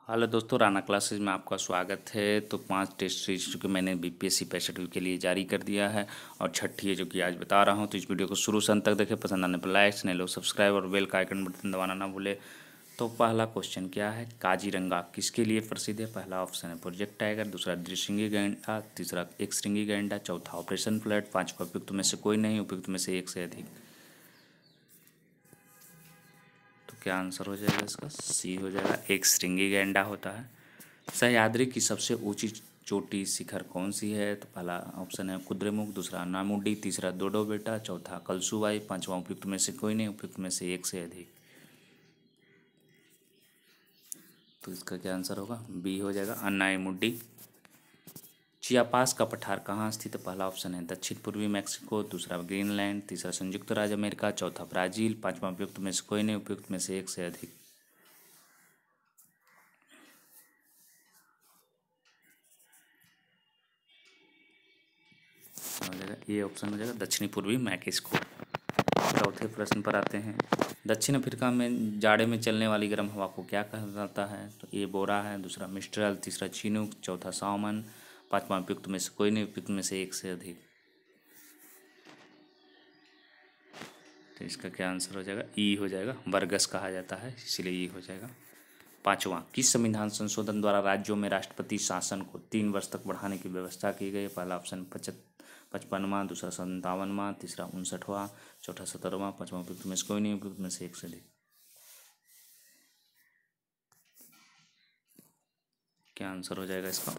Hello दोस्तों, Rana classes में आपका स्वागत है। तो 5 टेस्ट सीरीज जो कि मैंने बीपीएससी 65 के लिए जारी कर दिया है और छठी है जो कि आज बता रहा हूँ। तो इस वीडियो को शुरू से अंत तक देखें, पसंद आने पर लाइक, नहीं लोग सब्सक्राइब और बेल का आइकन बटन दबाना ना भूले। तो पहला क्वेश्चन क्या है, काजीरंगा किसके लिए प्रसिद्ध है? पहला ऑप्शन है प्रोजेक्ट टाइगर, दूसरा द्विश्रृंगी गैंडा, तीसरा एक श्रृंगी गैंडा, चौथा ऑपरेशन फ्लड, पांचवा उपयुक्त में से कोई नहीं, उपयुक्त में से एक से अधिक। तो क्या आंसर हो जाएगा इसका? सी हो जाएगा, एक श्रृंगी गैंडा होता है। सह्याद्री की सबसे ऊंची चोटी शिखर कौन सी है? तो पहला ऑप्शन है कुद्रेमुख, दूसरा नामुडी, तीसरा दोडो बेटा, चौथा कलसुबाई, पांचवा उपयुक्त में से कोई नहीं, उपयुक्त में से एक से अधिक। तो इसका क्या आंसर होगा? बी हो जाएगा, अन्नाईमुड्डी। चियापास का पठार कहाँ स्थित है? पहला ऑप्शन है दक्षिण पूर्वी मैक्सिको, दूसरा ग्रीनलैंड, तीसरा संयुक्त राज्य अमेरिका, चौथा ब्राजील, पांचवा उपयुक्त में से कोई नहीं, उपयुक्त में से एक से अधिक। हो जाएगा ये ऑप्शन हो जाएगा दक्षिणी पूर्वी मैक्सिको। चौथे प्रश्न पर आते हैं। दक्षिण अफ्रीका में जाड़े में चलने वाली गर्म हवा को क्या कहा जाता है? तो ए बोरा है, दूसरा मिस्ट्रल, तीसरा चिनूक, चौथा सामन, पांचवा उपयुक्त में से कोई नहीं, उपयुक्त में से एक से अधिक। तो इसका क्या आंसर हो जाएगा? ई हो जाएगा, बरगस कहा जाता है, इसलिए ई हो जाएगा। पांचवा, किस संविधान संशोधन द्वारा राज्यों में राष्ट्रपति शासन को 3 वर्ष तक बढ़ाने की व्यवस्था की गई? पहला ऑप्शन 55वां, दूसरा 57वां, तीसरा 59वां, चौथा 17वां, पांचवा उपयुक्त में से कोई नहीं, उपयुक्त में से एक से अधिक। क्या आंसर हो जाएगा इसका?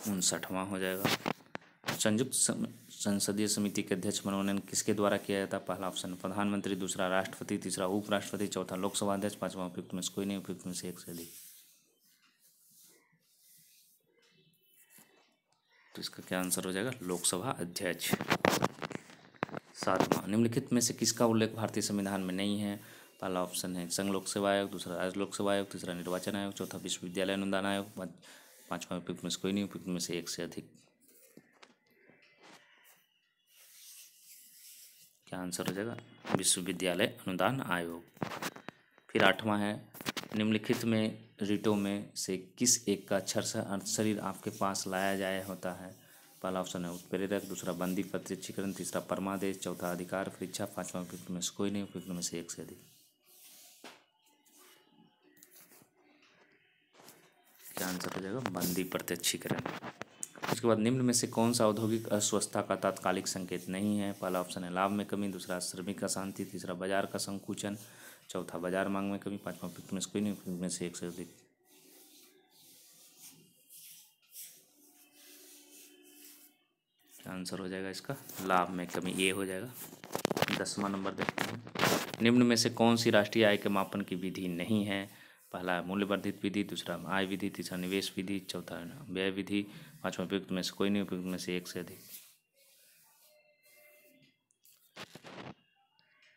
59वां हो जाएगा। संयुक्त संसदीय समिति के अध्यक्ष मनोनयन किसके द्वारा किया जाता है? पहला ऑप्शन प्रधानमंत्री, दूसरा राष्ट्रपति, तीसरा उपराष्ट्रपति, चौथा लोकसभा अध्यक्ष, पांचवा उपयुक्त में से कोई नहीं, उपयुक्त में से एक से अधिक। तो इसका क्या आंसर हो जाएगा? लोकसभा अध्यक्ष। सातवां, निम्नलिखित में से किसका उल्लेख भारतीय संविधान में नहीं है? पहला ऑप्शन है संघ लोक सेवा आयोग, दूसरा राज्य लोक सेवा आयोग, तीसरा निर्वाचन आयोग, चौथा विश्वविद्यालय अनुदान आयोग, पांचवा उपयुक्त में से कोई नहीं, उपयुक्त में से एक से अधिक। क्या आंसर हो जाएगा? विश्वविद्यालय अनुदान आयोग। फिर आठवां है, निम्नलिखित में रीटों में से किस एक का अक्षर से अर्थ शरीर आपके पास लाया जाए होता है? पहला ऑप्शन है उत्प्रेरक, दूसरा बंदी प्रत्यक्षीकरण, तीसरा परमादेश, चौथा अधिकार परीक्षा, पांचवा उपयुक्त में से कोई नहीं, उपयुक्त में से एक से अधिक। क्या आंसर हो जाएगा? बंदी प्रत्यक्षीकरण। उसके बाद निम्न में से कौन सा औद्योगिक अस्वस्थता का तात्कालिक संकेत नहीं है? पहला ऑप्शन है लाभ में कमी, दूसरा श्रमिक अशांति, तीसरा बाजार का संकुचन, चौथा बाजार मांग में कमी, पांचवा उपयुक्त में से कोई नहीं, उपयुक्त में से एक से अधिक। क्या आंसर हो जाएगा इसका? लाभ में कमी, ये हो जाएगा। 10वां नंबर देखते हैं। निम्न में से कौन सी राष्ट्रीय आय के मापन की विधि नहीं है? पहला है मूल्यवर्धित विधि, दूसरा आय विधि, तीसरा निवेश विधि, चौथा व्यय विधि, पांचवा उपयुक्त में से कोई नहीं, उपयुक्त में से एक से अधिक।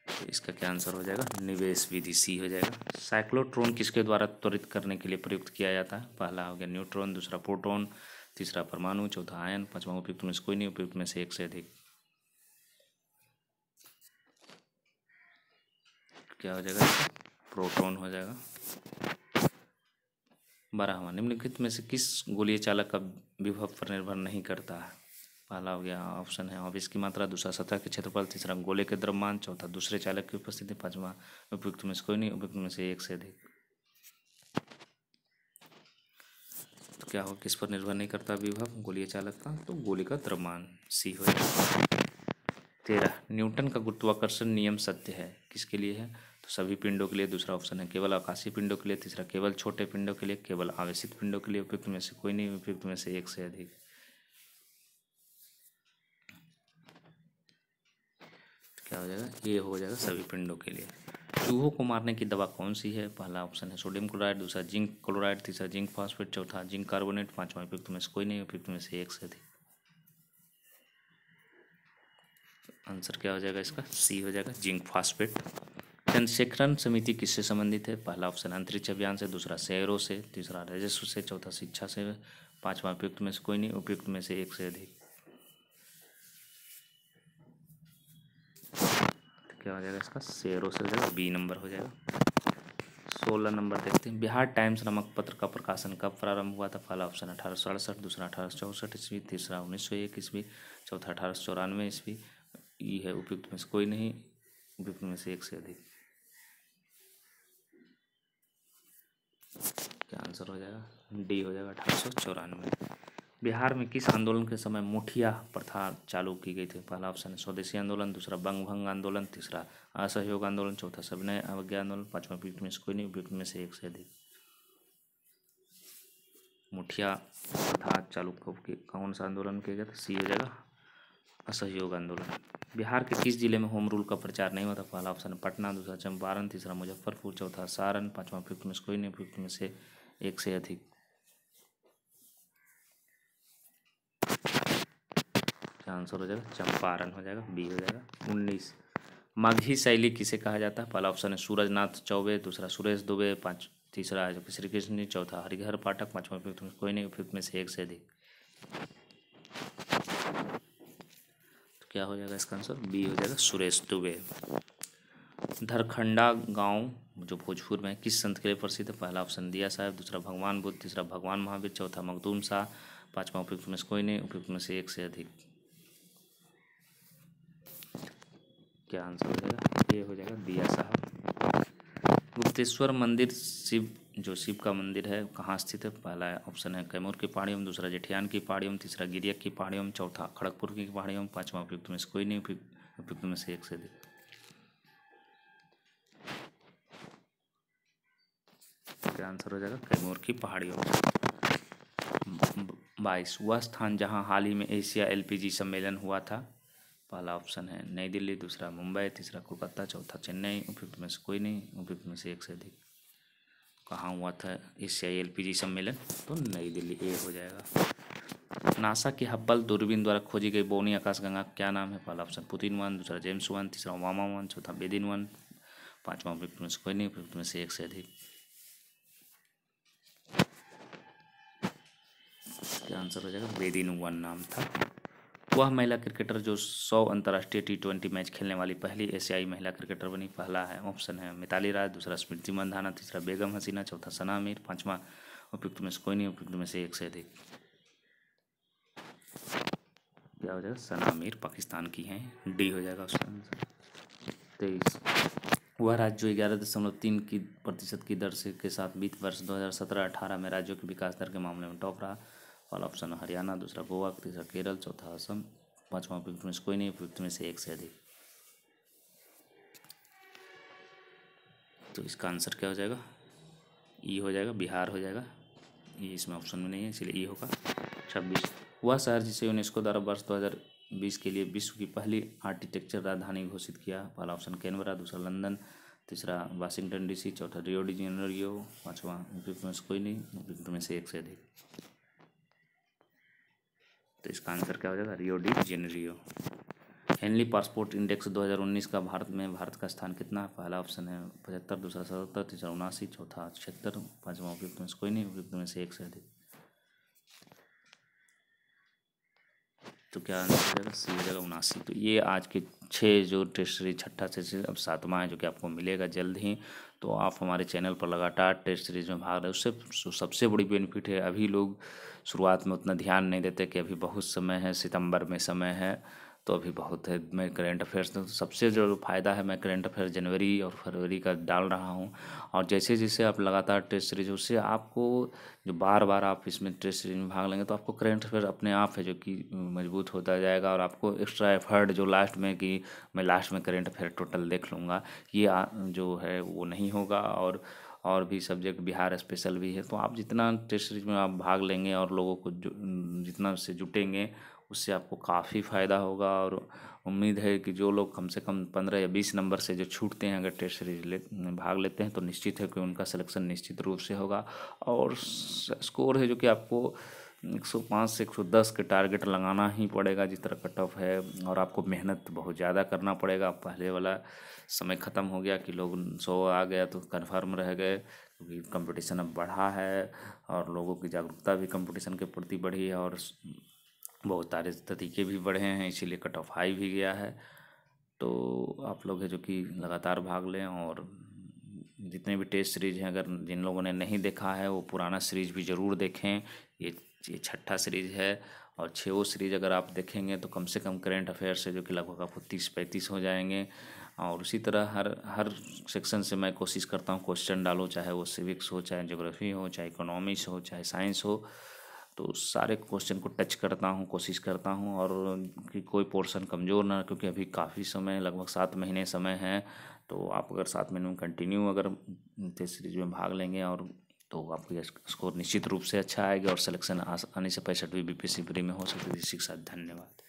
तो इसका क्या आंसर हो जाएगा? निवेश विधि, सी हो जाएगा। साइक्लोट्रॉन किसके द्वारा त्वरित करने के लिए प्रयुक्त किया जाता है? पहला हो गया न्यूट्रॉन, दूसरा प्रोटॉन, तीसरा परमाणु, चौथा आयन, पांचवा उपयुक्त में से कोई नहीं, उपयुक्त में से एक से अधिक। क्या हो जाएगा? प्रोटॉन हो जाएगा। 12वां, निम्नलिखित में से किस गोलीय चालक का विभव पर निर्भर नहीं करता है? पहला हो गया ऑप्शन है आवेश की मात्रा, दूसरा सतह के क्षेत्रफल, तीसरा गोले के द्रव्यमान, चौथा दूसरे चालक की उपस्थिति, पांचवा उपयुक्त में से कोई नहीं, उपयुक्त में से एक से अधिक। तो क्या हो, किस पर निर्भर नहीं करता विभव गोलीय चालक का? तो गोले का द्रव्यमान, सी हो जाएगा। 13, न्यूटन का गुरुत्वाकर्षण नियम सत्य है किसके लिए है? तो सभी पिंडों के लिए, दूसरा ऑप्शन है केवल आकाशीय पिंडों के लिए, तीसरा केवल छोटे पिंडों के लिए, केवल आवेशित पिंडों के लिए, उपयुक्त में से कोई नहीं, उपयुक्त में से एक से अधिक। क्या हो जाएगा? ये हो जाएगा सभी पिंडों के लिए। चूहों को मारने की दवा कौन सी है? पहला ऑप्शन है सोडियम क्लोराइड, दूसरा जिंक क्लोराइड, तीसरा जिंक फास्फेट, चौथा जिंक कार्बोनेट, पांचवा उपयुक्त में से कोई नहीं, उपयुक्त में से एक से अधिक। आंसर क्या हो जाएगा इसका? सी हो जाएगा, जिंक फास्फेट। चंद्रशेखरन समिति किससे संबंधित है? पहला ऑप्शन अंतरिक्ष अभियान से, दूसरा शहरों से, तीसरा राजस्व से, चौथा शिक्षा से, पांचवा उपयुक्त में से कोई नहीं, उपयुक्त में से एक से अधिक। तो क्या हो जाएगा इसका? शेयरों से हो जाएगा, बी नंबर हो जाएगा। 16 नंबर देखते हैं। बिहार टाइम्स नामक पत्र का प्रकाशन कब प्रारंभ हुआ था? पहला ऑप्शन 1867, दूसरा 1864 ईस्वी, तीसरा 1901 ईस्वी, चौथा 1894 ईस्वी। ये है उपयुक्त में से कोई नहीं, उपयुक्त में से एक से अधिक। क्या आंसर हो जाएगा? डी हो जाएगा 1894। बिहार में किस आंदोलन के समय मुठिया प्रथा चालू की गई थी? पहला ऑप्शन है स्वदेशी आंदोलन, दूसरा बंग भंग आंदोलन, तीसरा असहयोग आंदोलन, चौथा सविनय अवज्ञा आंदोलन, पांचवा उपयुक्त में से कोई नहीं, उपयुक्त में से एक से अधिक। मुठिया प्रथा चालू कौन सा आंदोलन किया गया था? सी हो जाएगा असहयोग आंदोलन। बिहार के किस जिले में होम रूल का प्रचार नहीं हुआ था? पहला ऑप्शन है पटना, दूसरा चंपारण, तीसरा मुजफ्फरपुर, चौथा सारण, पांचवा उपयुक्त में से कोई नहीं, उपयुक्त में से एक से अधिक। क्या आंसर हो जाएगा? चंपारण हो जाएगा, बी हो जाएगा। 19 माघी शैली किसे कहा जाता है? पहला ऑप्शन है सूरजनाथ चौबे, दूसरा सुरेश दुबे, तीसरा है जो कि श्री कृष्ण जी, चौथा हरिहर पाठक, पांचवा उपयुक्त में कोई नहीं, उपयुक्त में से एक से अधिक। तो क्या हो जाएगा इसका आंसर? बी हो जाएगा सुरेश दुबे। धरखंडा गांव जो भोजपुर में किस संत के लिए प्रसिद्ध है? पहला ऑप्शन दिया साहब, दूसरा भगवान बुद्ध, तीसरा भगवान महावीर, चौथा मखदूम शाह, पांचवा उपयुक्त में से कोई नहीं, उपयुक्त में से एक से अधिक। क्या आंसर हो जाएगा? ये हो जाएगा दिया साहब। गुप्तेश्वर मंदिर शिव का मंदिर है कहाँ स्थित है? पहला ऑप्शन है कैमूर की पहाड़ियों में, दूसरा जेठियान की पहाड़ियों में, तीसरा गिरियक की पहाड़ियों में, चौथा खड़गपुर की पहाड़ियों में, पांचवा उपयुक्त में से कोई नहीं, उपयुक्त में से एक से अधिक। क्या आंसर हो जाएगा? कैमूर की पहाड़ियों में। 22 वह स्थान जहां हाल ही में एशिया एलपीजी सम्मेलन हुआ था? पहला ऑप्शन है नई दिल्ली, दूसरा मुंबई, तीसरा कोलकाता, चौथा चेन्नई, उपयुक्त में से कोई नहीं, उपयुक्त में से एक से अधिक। कहाँ हुआ था एशियाई एलपीजी सम्मेलन? तो नई दिल्ली, ए हो जाएगा। नासा की हब्बल दूरबीन द्वारा खोजी गई बौनी आकाशगंगा क्या नाम है? पहला ऑप्शन पुतिन 1, दूसरा जेम्स 1, तीसरा ओबामा 1, चौथा बेदिन 1, पांचवा उपयुक्त में से कोई नहीं, उपयुक्त में से एक से अधिक। क्या आंसर हो जाएगा? बेदिन 1 नाम था। वह महिला क्रिकेटर जो 100 अंतर्राष्ट्रीय T20 मैच खेलने वाली पहली एशियाई महिला क्रिकेटर बनी? पहला है ऑप्शन है मिताली राज, दूसरा स्मृति मंधाना, तीसरा बेगम हसीना, चौथा सना मीर, पांचवा उपयुक्त में से कोई नहीं, उपयुक्त में से एक से अधिक। क्या हो जाएगा? सना मीर पाकिस्तान की हैं, डी हो जाएगा उसका आंसर। 23 वह राज्य जो 11.3% की दर से के साथ वित्त वर्ष 2017-18 में राज्यों के विकास दर के मामले में टॉप रहा? पहला ऑप्शन हरियाणा, दूसरा गोवा, तीसरा केरल, चौथा असम, पांचवा उपयुक्त में से कोई नहीं, उपयुक्त में से एक से अधिक। तो इसका आंसर क्या हो जाएगा? ई हो जाएगा, बिहार हो जाएगा। ये इसमें ऑप्शन में नहीं है इसलिए ई होगा। 26 वह शहर जिसे यूनेस्को द्वारा वर्ष 2020 के लिए विश्व की पहली आर्किटेक्चर राजधानी घोषित किया? पहला ऑप्शन कैनबरा, दूसरा लंदन, तीसरा वाशिंगटन डीसी, चौथा रियो डी जेनेरियो, पांचवा उपयुक्त में से कोई नहीं, उपयुक्त में से एक से अधिक। तो इसका आंसर क्या हो जाएगा? Rio de Janeiro. Henley passport index 2019 का भारत का स्थान कितना है? पहला ऑप्शन है 75, दूसरा 77, तीसरा 79, चौथा 76, पांचवा उपयुक्त में से कोई नहीं, उपयुक्त में से एक से अधिक। तो क्या आंसर हो जाएगा? सी हो जाएगा 79। तो ये आज के 6 जो टेस्ट सीरीज, छठा से अब 7वां है जो कि आपको मिलेगा जल्द ही। तो आप हमारे चैनल पर लगातार टेस्ट सीरीज में भाग रहे उससे सबसे बड़ी बेनिफिट है अभी लोग शुरुआत में उतना ध्यान नहीं देते कि अभी बहुत समय है, सितंबर में समय है तो अभी बहुत है। मैं करेंट अफेयर्स तो सबसे जो फ़ायदा है, मैं करेंट अफेयर्स जनवरी और फरवरी का डाल रहा हूँ और जैसे जैसे आप लगातार टेस्ट सीरीज उससे आपको जो बार बार आप इसमें टेस्ट सीरीज में भाग लेंगे तो आपको करेंट अफेयर अपने आप है जो कि मजबूत होता जाएगा और आपको एक्स्ट्रा एफर्ट जो लास्ट में कि मैं लास्ट में करेंट अफेयर टोटल देख लूँगा ये जो है वो नहीं होगा। और भी सब्जेक्ट बिहार स्पेशल भी है तो आप जितना टेस्ट सीरीज में आप भाग लेंगे और लोगों को जितना से जुटेंगे उससे आपको काफ़ी फ़ायदा होगा। और उम्मीद है कि जो लोग कम से कम 15 या 20 नंबर से जो छूटते हैं अगर टेस्ट सीरीज में भाग लेते हैं तो निश्चित है कि उनका सिलेक्शन निश्चित रूप से होगा। और स्कोर है जो कि आपको 105 से 110 के टारगेट लगाना ही पड़ेगा जिस तरह कट ऑफ है और आपको मेहनत बहुत ज़्यादा करना पड़ेगा। पहले वाला समय ख़त्म हो गया कि लोग 100 आ गया तो कन्फर्म रह गए क्योंकि कंपटीशन अब बढ़ा है और लोगों की जागरूकता भी कंपटीशन के प्रति बढ़ी है और बहुत सारे तरीके भी बढ़े हैं इसीलिए कट ऑफ हाई भी गया है। तो आप लोग है जो कि लगातार भाग लें और जितने भी टेस्ट सीरीज हैं, अगर जिन लोगों ने नहीं देखा है वो पुराना सीरीज भी ज़रूर देखें। ये छठा सीरीज है और 6 सीरीज अगर आप देखेंगे तो कम से कम करेंट अफेयर से जो कि लगभग आपको 30-35 हो जाएंगे। और उसी तरह हर सेक्शन से मैं कोशिश करता हूँ क्वेश्चन डालो, चाहे वो सिविक्स हो, चाहे ज्योग्राफी हो, चाहे इकोनॉमिक्स हो, चाहे साइंस हो, तो सारे क्वेश्चन को टच करता हूँ, कोशिश करता हूँ और कि कोई पोर्शन कमज़ोर ना, क्योंकि अभी काफ़ी समय, लगभग 7 महीने समय है। तो आप अगर 7 महीने में कंटिन्यू अगर टेस्ट सीरीज में भाग लेंगे और तो आपकी स्कोर निश्चित रूप से अच्छा आएगा और सिलेक्शन आने से 65वीं बीपीएससी प्री में हो सकती है। इसी के साथ धन्यवाद।